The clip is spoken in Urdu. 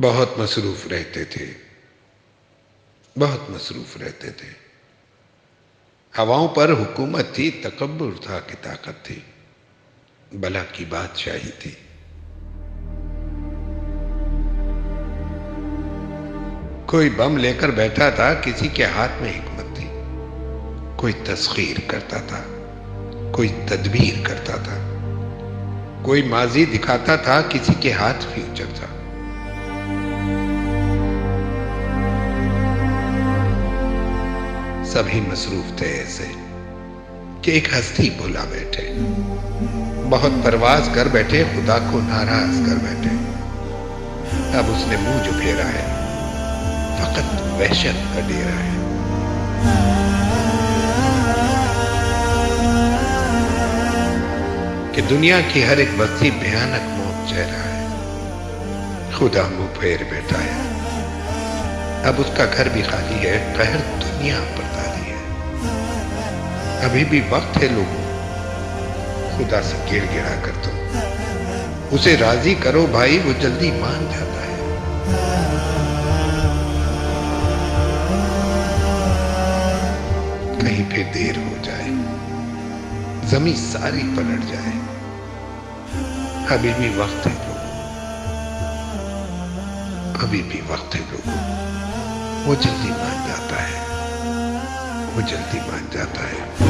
بہت مصروف رہتے تھے، بہت مصروف رہتے تھے۔ ہواؤں پر حکومت تھی، تکبر تھا کہ طاقت تھی، بلا کی بادشاہی تھی۔ کوئی بم لے کر بیٹھا تھا، کسی کے ہاتھ میں حکمت تھی۔ کوئی تسخیر کرتا تھا، کوئی تدبیر کرتا تھا، کوئی ماضی دکھاتا تھا، کسی کے ہاتھ فیوچر تھا۔ سبھی مصروف تھے ایسے کہ ایک ہستی بھلا بیٹھے، بہت پرواز کر بیٹھے، خدا کو ناراض کر بیٹھے۔ اب اس نے منہ جو پھیرا ہے، فقط وحشت کا ڈیرا ہے۔ کہ دنیا کی ہر ایک بستی بھیانک موت چہرہ ہے، خدا منہ پھیر بیٹھا ہے۔ اب اس کا گھر بھی خالی ہے، قہر دنیا پر تاری ہے۔ ابھی بھی وقت ہے لوگوں، خدا سے گڑ گڑا کر تم اسے راضی کرو بھائی، وہ جلدی مان جاتا ہے۔ کہیں پھر دیر ہو جائے، زمین ساری پلٹ جائے، ابھی بھی وقت ہے لوگوں، ابھی بھی وقت ہے لوگوں، وہ جلدی مان جاتا ہے، وہ جلدی مان جاتا ہے۔